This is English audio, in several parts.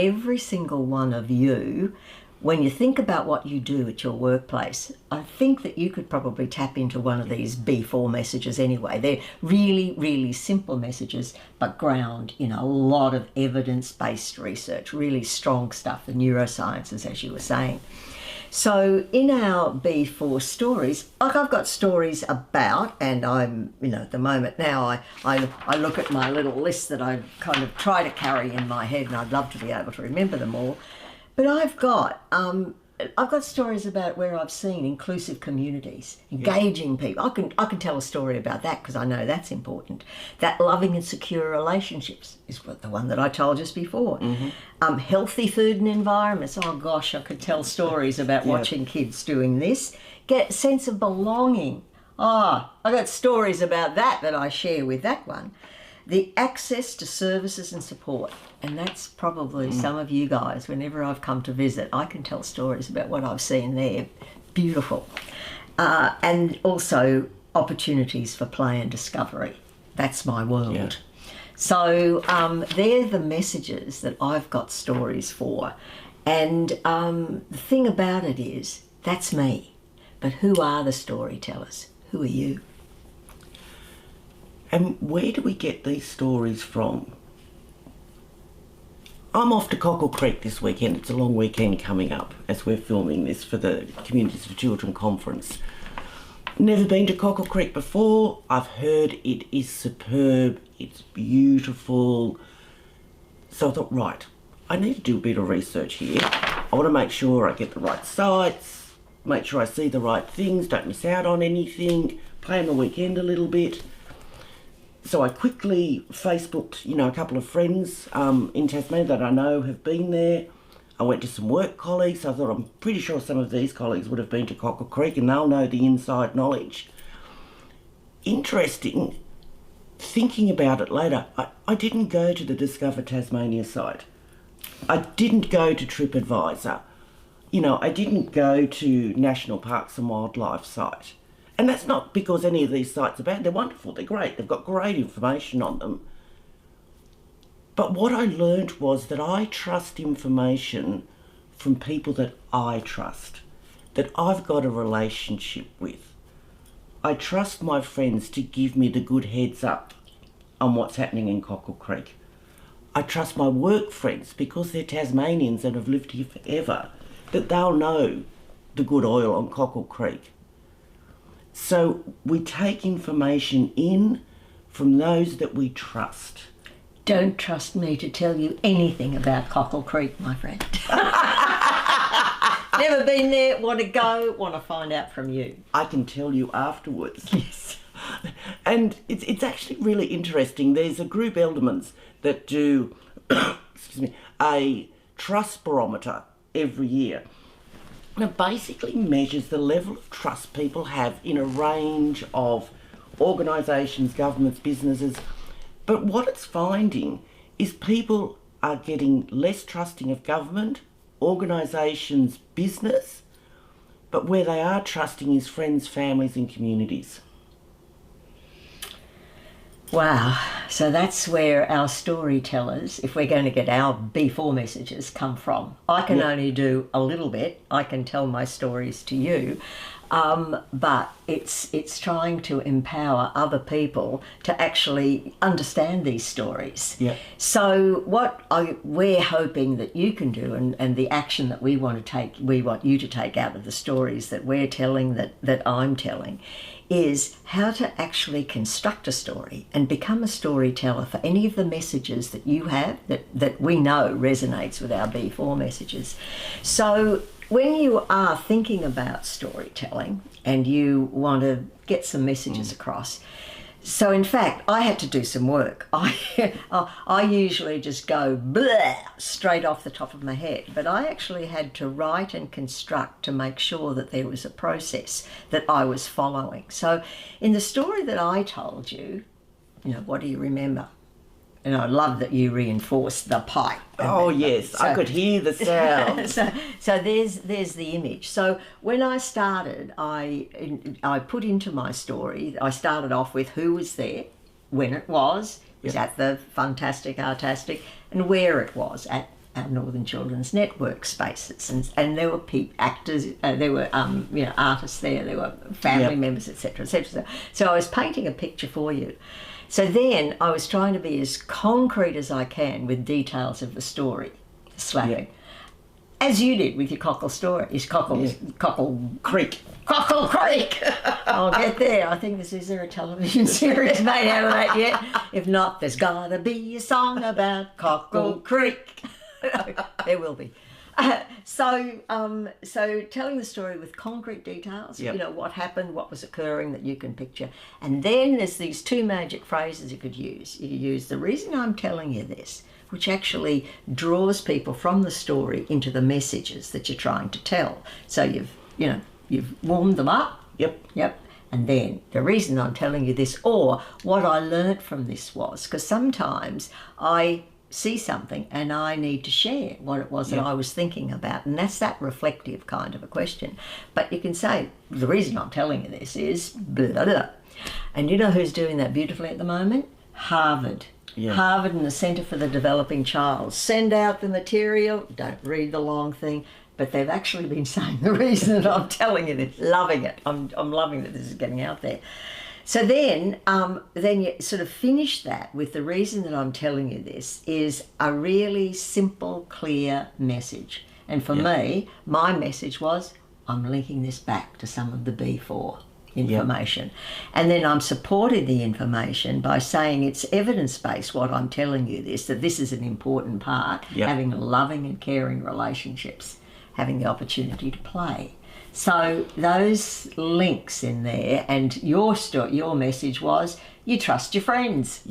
every single one of you, when you think about what you do at your workplace, I think that you could probably tap into one of these B4 messages anyway. They're really, really simple messages, but ground in a lot of evidence-based research, really strong stuff, the neurosciences, as you were saying. So in our B4 stories, like I've got stories about, and I'm, at the moment now, I look at my little list that I kind of try to carry in my head, and I'd love to be able to remember them all. But I've got stories about where I've seen inclusive communities, engaging people. I can tell a story about that because I know that's important. That loving and secure relationships is the one that I told just before. Mm-hmm. Healthy food and environments. Oh gosh, I could tell stories about watching kids doing this. Get a sense of belonging. I got stories about that I share with that one. The access to services and support. And that's probably some of you guys, whenever I've come to visit, I can tell stories about what I've seen there. Beautiful. And also opportunities for play and discovery. That's my world. Yeah. So they're the messages that I've got stories for. And the thing about it is, that's me. But who are the storytellers? Who are you? And where do we get these stories from? I'm off to Cockle Creek this weekend. It's a long weekend coming up as we're filming this for the Communities for Children conference. Never been to Cockle Creek before. I've heard it is superb. It's beautiful. So I thought, right, I need to do a bit of research here. I want to make sure I get the right sites, make sure I see the right things, don't miss out on anything, plan the weekend a little bit. So I quickly Facebooked, a couple of friends in Tasmania that I know have been there. I went to some work colleagues. I thought, I'm pretty sure some of these colleagues would have been to Cockle Creek and they'll know the inside knowledge. Interesting, thinking about it later, I didn't go to the Discover Tasmania site. I didn't go to TripAdvisor. I didn't go to National Parks and Wildlife site. And that's not because any of these sites are bad. They're wonderful, they're great, they've got great information on them. But what I learned was that I trust information from people that I trust, that I've got a relationship with. I trust my friends to give me the good heads up on what's happening in Cockle Creek. I trust my work friends because they're Tasmanians and have lived here forever, that they'll know the good oil on Cockle Creek. So we take information in from those that we trust. Don't trust me to tell you anything about Cockle Creek, my friend. Never been there, want to go, want to find out from you. I can tell you afterwards. Yes. And it's actually really interesting. There's a group Eldermans that do a trust barometer every year. And it basically measures the level of trust people have in a range of organisations, governments, businesses. But what it's finding is people are getting less trusting of government, organisations, business, but where they are trusting is friends, families and communities. Wow, so that's where our storytellers, if we're going to get our B4 messages, come from. I can only do a little bit. I can tell my stories to you, but it's trying to empower other people to actually understand these stories. Yeah. So what we're hoping that you can do, and the action that we want you to take out of the stories that we're telling, that I'm telling, is how to actually construct a story and become a storyteller for any of the messages that you have that we know resonates with our B4 messages. So when you are thinking about storytelling and you want to get some messages across, so in fact, I had to do some work. I usually just go blah, straight off the top of my head, but I actually had to write and construct to make sure that there was a process that I was following. So in the story that I told you, what do you remember? And I love that you reinforced the pipe. Oh yes, I could hear the sound. so there's the image. So when I started, I put into my story, I started off with who was there, when it was at the Fantastic Artastic, and where it was at Northern Children's Network spaces, and there were actors, there were artists there were family members, etc., etc. So I was painting a picture for you. So then I was trying to be as concrete as I can with details of the story, the slapping, as you did with your Cockle story. Is Cockle Creek. Cockle Creek. I'll get there. I think is there a television series made out of that yet? If not, there's gotta be a song about Cockle Creek. There will be. So telling the story with concrete details, what happened, what was occurring that you can picture. And then there's these two magic phrases you could use. You could use the reason I'm telling you this, which actually draws people from the story into the messages that you're trying to tell. So you've warmed them up. Yep. And then the reason I'm telling you this, or what I learnt from this was, because sometimes I see something and I need to share what it was that I was thinking about, and that's that reflective kind of a question. But you can say, the reason I'm telling you this is blah, blah, blah. And you know who's doing that beautifully at the moment? Harvard. Harvard and the Centre for the Developing Child. Send out the material, don't read the long thing, but they've actually been saying the reason that I'm telling you this. Loving it. I'm loving that this is getting out there. So then you sort of finish that with the reason that I'm telling you this is a really simple, clear message. And for me, my message was, I'm linking this back to some of the B4 information. And then I'm supporting the information by saying it's evidence-based what I'm telling you this, that this is an important part, having loving and caring relationships, having the opportunity to play. So those links in there, and your message was, you trust your friends.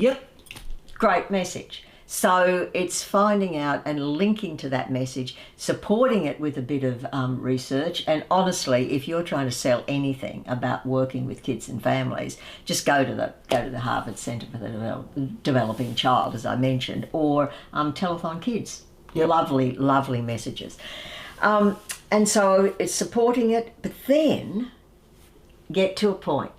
Great message. So it's finding out and linking to that message, supporting it with a bit of research. And honestly, if you're trying to sell anything about working with kids and families, just go to the Harvard Centre for the Developing Child, as I mentioned, or Telethon Kids. Lovely, lovely messages. And so it's supporting it, but then get to a point.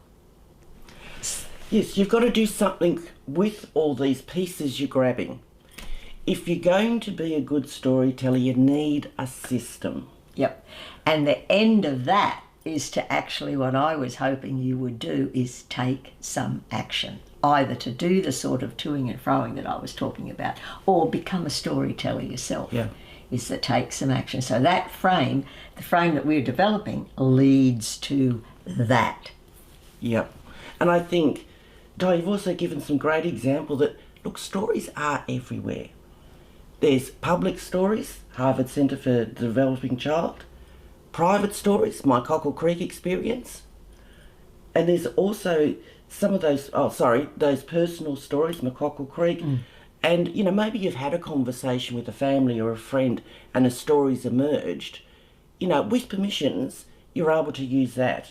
Yes, you've got to do something with all these pieces you're grabbing. If you're going to be a good storyteller, you need a system. And the end of that is to actually, what I was hoping you would do is take some action. Either to do the sort of toing and froing that I was talking about, or become a storyteller yourself. Is to take some action. So that frame, the frame that we're developing, leads to that. And I think, Di, you've also given some great example that, look, stories are everywhere. There's public stories, Harvard Centre for the Developing Child, private stories, my Cockle Creek experience, and there's also some of those, those personal stories, my Cockle Creek, and, maybe you've had a conversation with a family or a friend and a story's emerged. With permissions, you're able to use that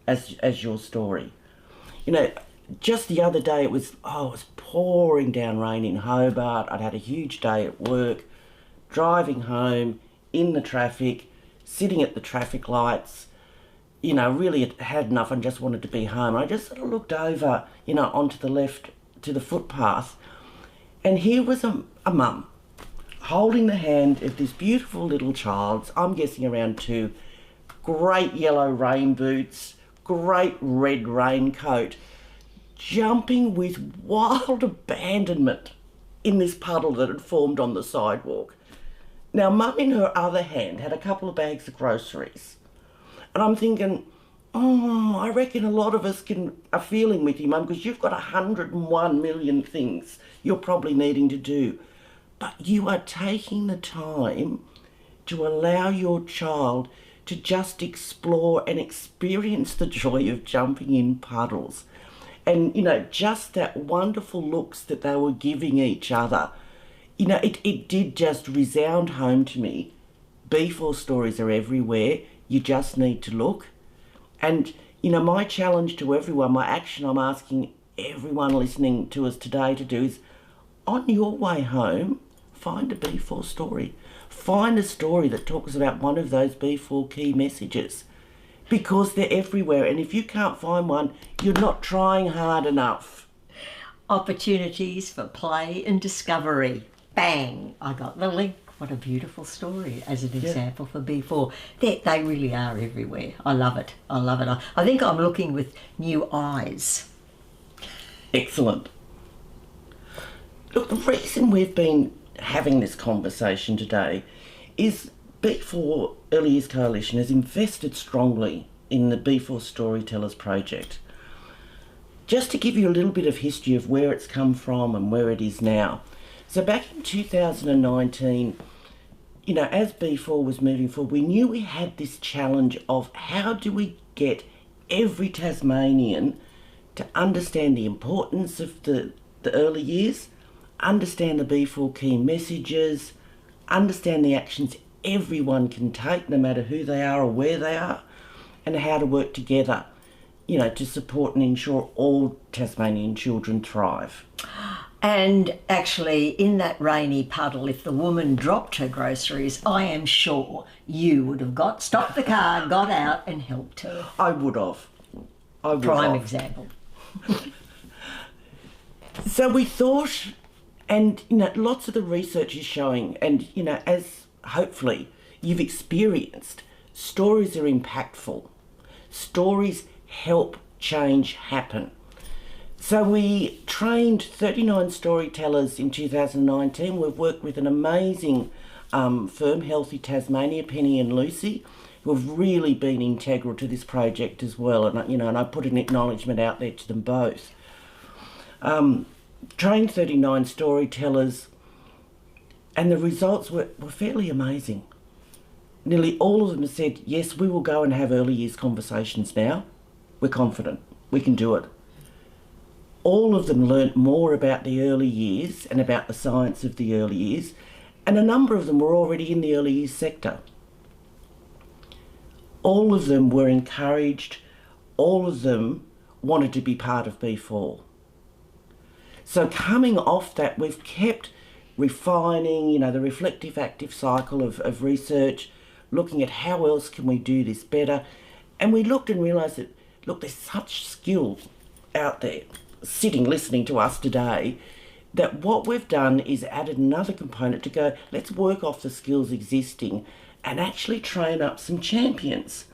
as your story. Just the other day it was pouring down rain in Hobart. I'd had a huge day at work, driving home, in the traffic, sitting at the traffic lights, really had enough and just wanted to be home. I just sort of looked over, onto the left to the footpath, and here was a mum holding the hand of this beautiful little child, I'm guessing around 2, great yellow rain boots, great red raincoat, jumping with wild abandonment in this puddle that had formed on the sidewalk. Now, Mum, in her other hand, had a couple of bags of groceries. And I'm thinking, I reckon a lot of us are feeling with you, Mum, because you've got 101 million things you're probably needing to do. But you are taking the time to allow your child to just explore and experience the joy of jumping in puddles. And, just that wonderful looks that they were giving each other. It did just resound home to me. B4 stories are everywhere. You just need to look. And, my challenge to everyone, my action I'm asking everyone listening to us today to do is, on your way home, find a B4 story. Find a story that talks about one of those B4 key messages, because they're everywhere. And if you can't find one, you're not trying hard enough. Opportunities for play and discovery. Bang! I got the link what a beautiful story as an example for B4. They really are everywhere. I love it. I love it. I think I'm looking with new eyes. Excellent. Look, the reason we've been having this conversation today is B4 Early Years Coalition has invested strongly in the B4 Storytellers Project. Just to give you a little bit of history of where it's come from and where it is now. So back in 2019, you know, as B4 was moving forward, we knew we had this challenge of how do we get every Tasmanian to understand the importance of the early years, understand the B4 key messages, understand the actions everyone can take, no matter who they are or where they are, and how to work together, you know, to support and ensure all Tasmanian children thrive. And actually, in that rainy puddle, if the woman dropped her groceries, I am sure you would have stopped the car, got out and helped her. I would have. Prime example. So we thought, and you know, lots of the research is showing, and you know, as hopefully you've experienced, stories are impactful. Stories help change happen. So we trained 39 storytellers in 2019. We've worked with an amazing firm, Healthy Tasmania, Penny and Lucy, who have really been integral to this project as well. And you know, and I put an acknowledgement out there to them both. Trained 39 storytellers, and the results were fairly amazing. Nearly all of them said, yes, we will go and have early years conversations now. We're confident. We can do it. All of them learnt more about the early years and about the science of the early years, and a number of them were already in the early years sector. All of them were encouraged. All of them wanted to be part of B4. So coming off that, we've kept refining, you know, the reflective active cycle of research, looking at how else can we do this better. And we looked and realised that, look, there's such skill out there sitting listening to us today, that what we've done is added another component to go, let's work off the skills existing and actually train up some champions.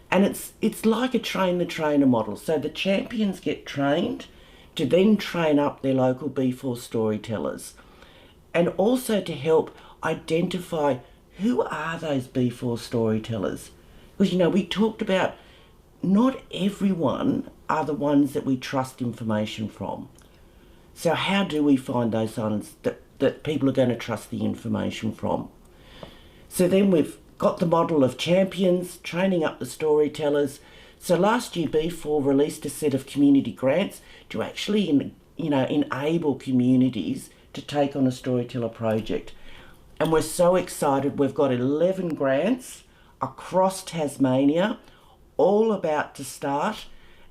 And it's like a train the trainer model. So the champions get trained to then train up their local B4 storytellers, and also to help identify who are those B4 storytellers. Because, you know, we talked about not everyone are the ones that we trust information from. So how do we find those ones that people are going to trust the information from? So then we've got the model of champions, training up the storytellers. So last year B4 released a set of community grants to actually, you know, enable communities to take on a storyteller project. And we're so excited. We've got 11 grants across Tasmania, all about to start.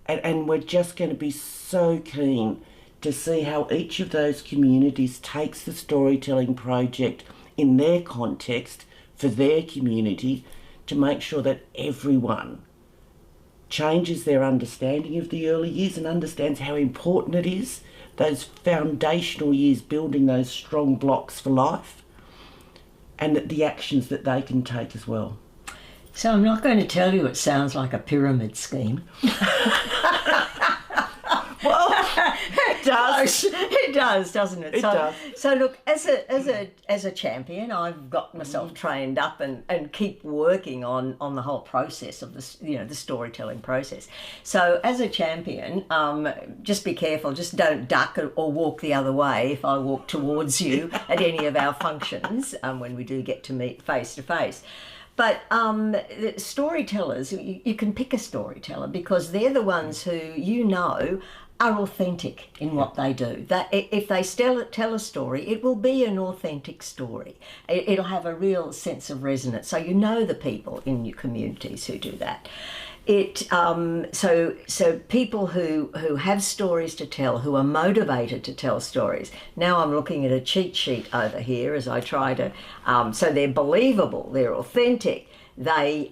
And we're just going to be so keen to see how each of those communities takes the storytelling project in their context for their community, to make sure that everyone changes their understanding of the early years and understands how important it is, those foundational years, building those strong blocks for life, and that the actions that they can take as well. So I'm not going to tell you it sounds like a pyramid scheme. Well, it does. It does, doesn't it? It does. So look, as a champion, I've got myself trained up and keep working on the whole process of this, you know, the storytelling process. So as a champion, just be careful. Just don't duck or walk the other way if I walk towards you at any of our functions when we do get to meet face to face. But the storytellers, you can pick a storyteller because they're the ones who, you know, are authentic in what they do. That if they tell a story, it will be an authentic story. It'll have a real sense of resonance. So you know the people in your communities who do that. So people who have stories to tell, who are motivated to tell stories. Now I'm looking at a cheat sheet over here as I try to, so they're believable, they're authentic, they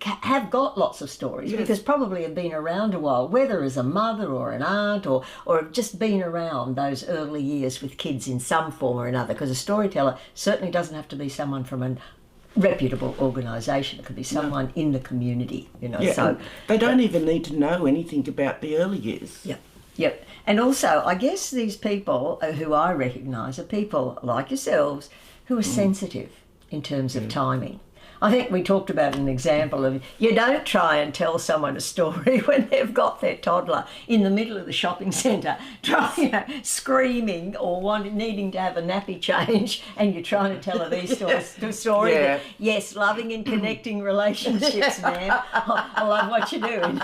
have got lots of stories, Yes. because probably have been around a while, whether as a mother or an aunt, or have just been around those early years with kids in some form or another, because a storyteller certainly doesn't have to be someone from a reputable organisation. It could be someone in the community, you know. Yeah, So and they don't even need to know anything about the early years. Yep. Yep. And also, I guess these people who I recognise are people like yourselves who are sensitive in terms of timing. I think we talked about an example of, you don't try and tell someone a story when they've got their toddler in the middle of the shopping centre, screaming or needing to have a nappy change, and you're trying to tell her these story. Yeah. That, yes, loving and connecting relationships, ma'am. I love what you're doing.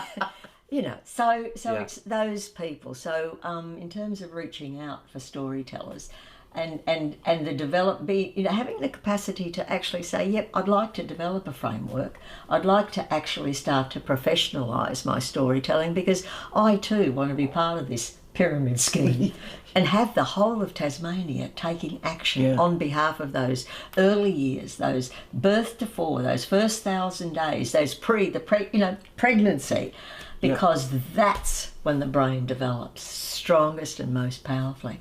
You know, so it's those people. So in terms of reaching out for storytellers, and the having the capacity to actually say, yep, I'd like to develop a framework. I'd like to actually start to professionalise my storytelling, because I too want to be part of this pyramid scheme and have the whole of Tasmania taking action on behalf of those early years, those birth to 4, those first 1,000 days, those pregnancy, because that's when the brain develops strongest and most powerfully.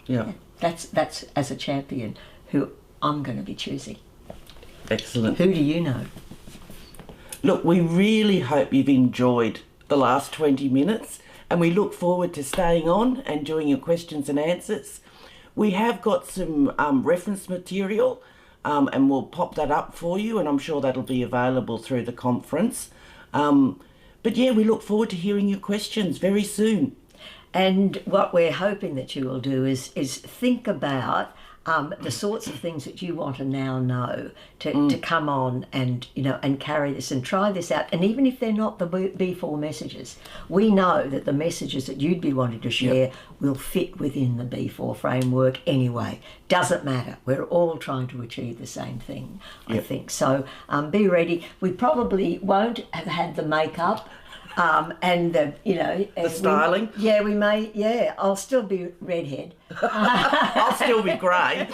Yeah. That's as a champion who I'm going to be choosing. Excellent. Who do you know? Look, we really hope you've enjoyed the last 20 minutes, and we look forward to staying on and doing your questions and answers. We have got some reference material, and we'll pop that up for you, and I'm sure that'll be available through the conference. But yeah, we look forward to hearing your questions very soon. And what we're hoping that you will do is think about the sorts of things that you want to now know to come on and, you know, and carry this and try this out. And even if they're not the B4 messages, we know that the messages that you'd be wanting to share will fit within the B4 framework anyway. Doesn't matter. We're all trying to achieve the same thing, I think. So be ready. We probably won't have had the makeup. And the styling. We may. Yeah, I'll still be redhead. I'll still be grey.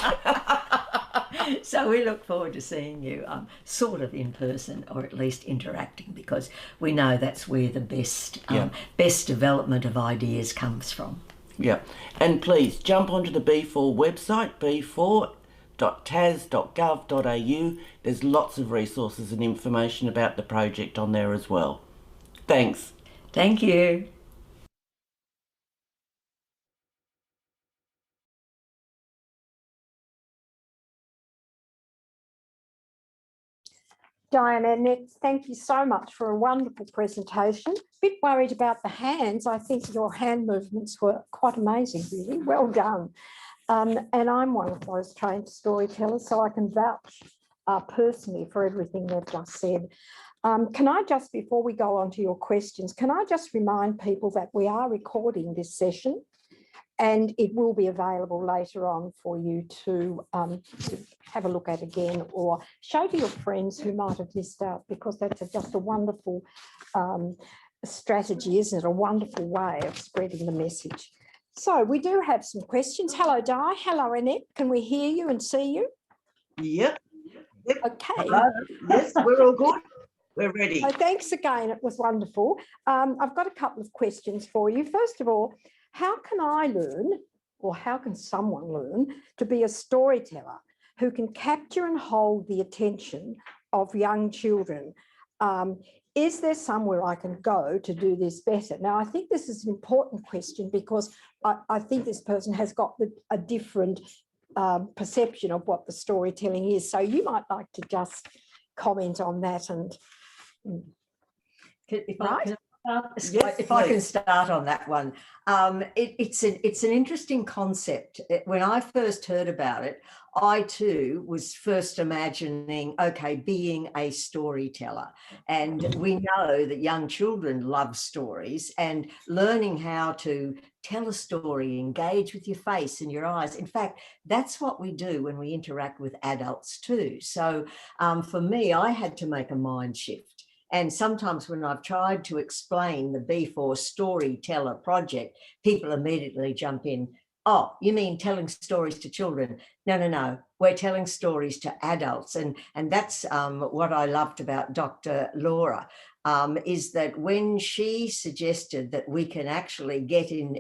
So we look forward to seeing you sort of in person, or at least interacting, because we know that's where the best development of ideas comes from. Yeah, and please jump onto the B4 website, b4.tas.gov.au. There's lots of resources and information about the project on there as well. Thanks. Thank you. Diane and Annette, thank you so much for a wonderful presentation. Bit worried about the hands. I think your hand movements were quite amazing, really. Well done. And I'm one of those trained storytellers, so I can vouch personally for everything they've just said. Can I just, before we go on to your questions, can I just remind people that we are recording this session, and it will be available later on for you to have a look at again, or show to your friends who might have missed out, because that's just a wonderful strategy, isn't it? A wonderful way of spreading the message. So we do have some questions. Hello, Di. Hello, Annette. Can we hear you and see you? Yep. Okay. Hello. Yes, we're all good. We're ready. So thanks again. It was wonderful. I've got a couple of questions for you. First of all, how can I learn, or how can someone learn to be a storyteller who can capture and hold the attention of young children? Is there somewhere I can go to do this better? Now, I think this is an important question, because I think this person has got a different perception of what the storytelling is. So you might like to just comment on that. And If I can start on that one, it's an interesting concept. When I first heard about it, I too was first imagining, okay, being a storyteller. And we know that young children love stories, and learning how to tell a story, engage with your face and your eyes. In fact, that's what we do when we interact with adults too. So for me, I had to make a mind shift. And sometimes when I've tried to explain the B4 Storyteller Project, people immediately jump in. Oh, you mean telling stories to children? No, no, no. We're telling stories to adults. And that's what I loved about Dr. Laura, is that when she suggested that we can actually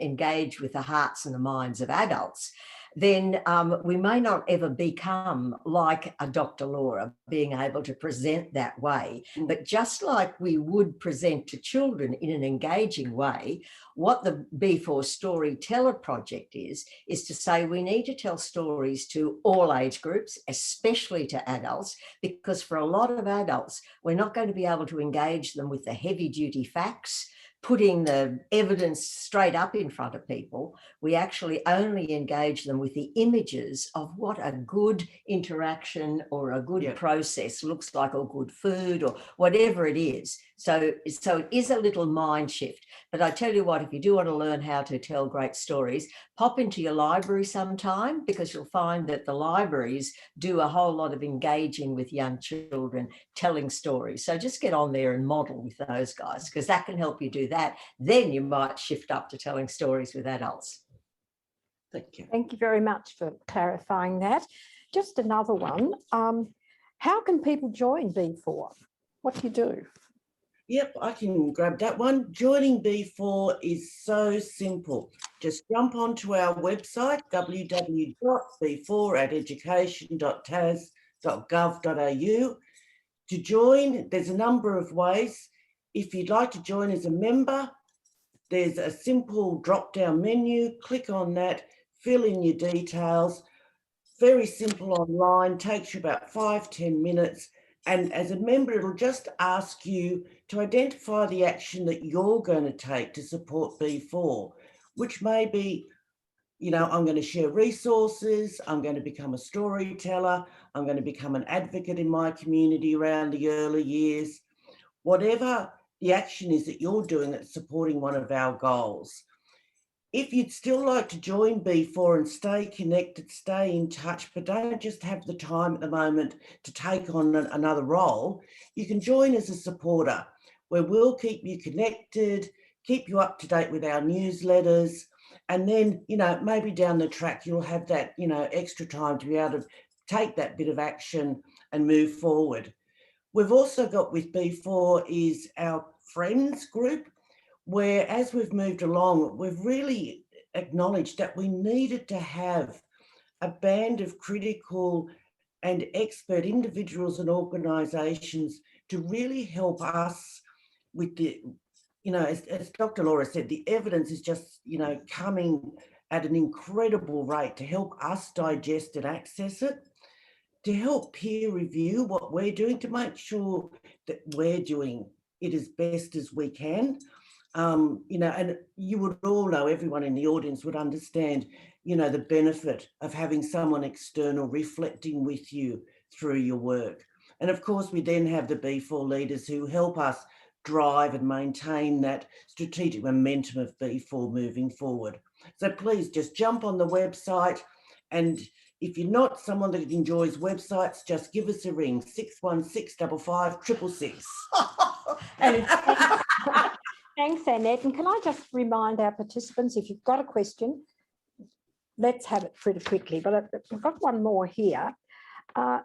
engage with the hearts and the minds of adults, then we may not ever become like a Dr. Laura, being able to present that way. But just like we would present to children in an engaging way, what the B4 Storyteller Project is to say we need to tell stories to all age groups, especially to adults, because for a lot of adults, we're not going to be able to engage them with the heavy duty facts, putting the evidence straight up in front of people. We actually only engage them with the images of what a good interaction or a good process looks like, or good food, or whatever it is. So it is a little mind shift. But I tell you what, if you do want to learn how to tell great stories, pop into your library sometime, because you'll find that the libraries do a whole lot of engaging with young children, telling stories. So just get on there and model with those guys, because that can help you do that. Then you might shift up to telling stories with adults. Thank you. Thank you very much for clarifying that. Just another one. How can people join B4? What do you do? Yep, I can grab that one. Joining B4 is so simple. Just jump onto our website, www.b4@education.tas.gov.au. To join, there's a number of ways. If you'd like to join as a member, there's a simple drop-down menu. Click on that, fill in your details. Very simple online, takes you about 5-10 minutes. And as a member, it'll just ask you to identify the action that you're going to take to support B4, which may be, I'm going to share resources, I'm going to become a storyteller, I'm going to become an advocate in my community around the early years. Whatever the action is that you're doing that's supporting one of our goals. If you'd still like to join B4 and stay connected, stay in touch, but don't just have the time at the moment to take on another role, you can join as a supporter, where we'll keep you connected, keep you up to date with our newsletters, and then, maybe down the track, you'll have that, extra time to be able to take that bit of action and move forward. We've also got with B4 is our friends group, where as we've moved along, we've really acknowledged that we needed to have a band of critical and expert individuals and organisations to really help us with the, as Dr. Laura said, the evidence is just, coming at an incredible rate to help us digest and access it, to help peer review what we're doing, to make sure that we're doing it as best as we can. And you would all know, everyone in the audience would understand, the benefit of having someone external reflecting with you through your work. And of course, we then have the B4 leaders who help us drive and maintain that strategic momentum of B4 moving forward. So please just jump on the website, and if you're not someone that enjoys websites, just give us a ring, 61655 666. Thanks, Annette. And can I just remind our participants, if you've got a question, let's have it pretty quickly. But I've got one more here.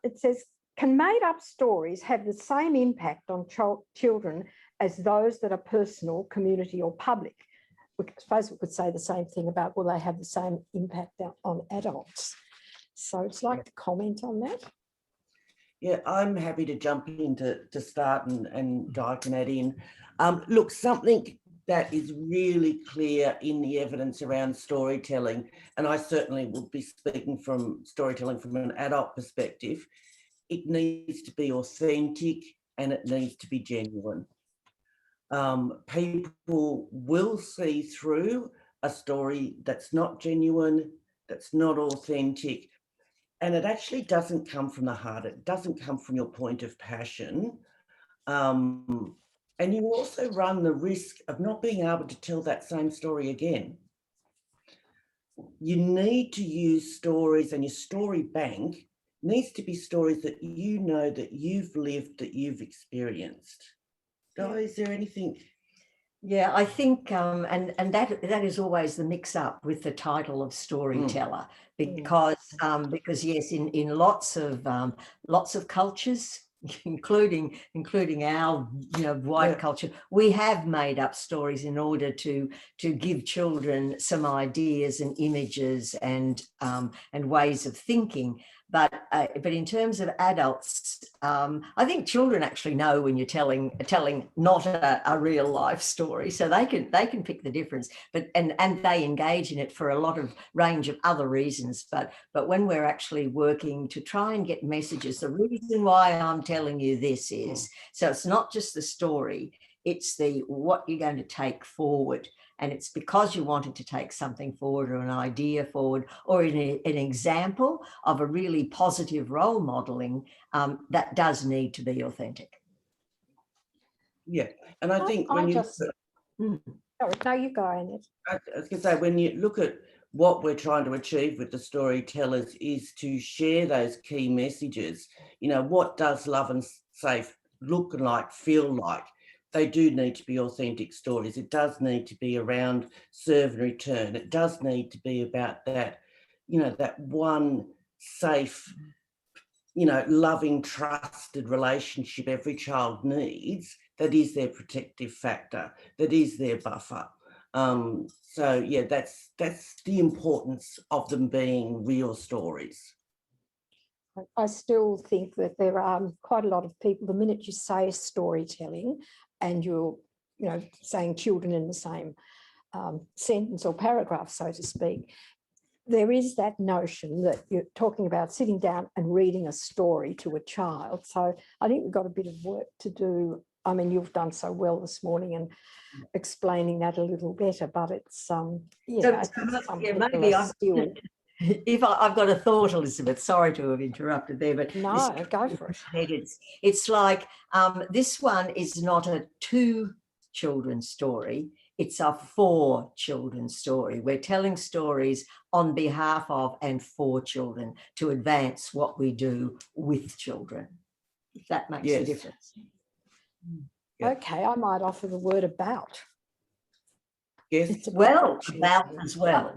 It says, can made-up stories have the same impact on children as those that are personal, community or public? I suppose we could say the same thing about, will they have the same impact on adults? So I'd like to comment on that. Yeah, I'm happy to jump in to start and Di can add in. Look, something that is really clear in the evidence around storytelling, and I certainly will be speaking from storytelling from an adult perspective, it needs to be authentic and it needs to be genuine. People will see through a story that's not genuine, that's not authentic, and it actually doesn't come from the heart. It doesn't come from your point of passion. And you also run the risk of not being able to tell that same story again. You need to use stories, and your story bank needs to be stories that you know that you've lived, that you've experienced. Di, is there anything? Yeah, I think, and that is always the mix-up with the title of storyteller, because yes, in lots of cultures, including our white culture, we have made up stories in order to give children some ideas and images and ways of thinking. But in terms of adults, I think children actually know when you're telling not a real life story, so they can pick the difference. But and they engage in it for a lot of range of other reasons. But when we're actually working to try and get messages, the reason why I'm telling you this is so it's not just the story; it's the what you're going to take forward. And it's because you wanted to take something forward or an idea forward or an example of a really positive role modelling that does need to be authentic. Yeah, and I think when sorry, no, you go, Annette. I was going to say, when you look at what we're trying to achieve with the storytellers is to share those key messages. What does love and safe look like, feel like? They do need to be authentic stories. It does need to be around serve and return. It does need to be about that, that one safe, loving, trusted relationship every child needs, that is their protective factor, that is their buffer. So yeah, that's the importance of them being real stories. I still think that there are quite a lot of people, the minute you say storytelling and you're, saying children in the same sentence or paragraph, so to speak, there is that notion that you're talking about sitting down and reading a story to a child. So I think we've got a bit of work to do. I mean, you've done so well this morning and explaining that a little better, but it's, maybe if I've got a thought, Elizabeth, sorry to have interrupted there, but no, go for it. It's like this one is not a two children story, it's a for children story. We're telling stories on behalf of and for children to advance what we do with children, if that makes a difference. Yeah. Okay, I might offer the word about. Yes, about as well.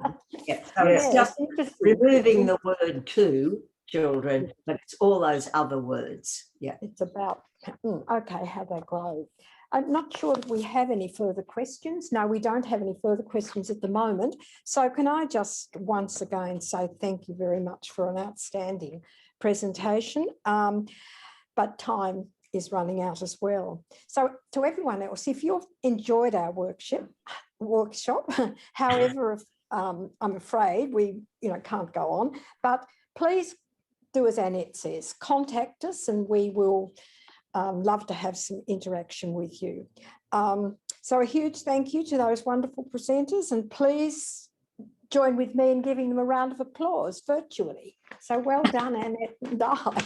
Yeah. So it's just removing the word to children, but it's all those other words. Yeah, it's about. Okay, how they grow. I'm not sure that we have any further questions. No, we don't have any further questions at the moment. So can I just once again say thank you very much for an outstanding presentation. But time is running out as well. So to everyone else, if you've enjoyed our workshop, however, I'm afraid we can't go on, but please do as Annette says, contact us and we will love to have some interaction with you. So a huge thank you to those wonderful presenters, and please join with me in giving them a round of applause virtually. So well done, Annette and I.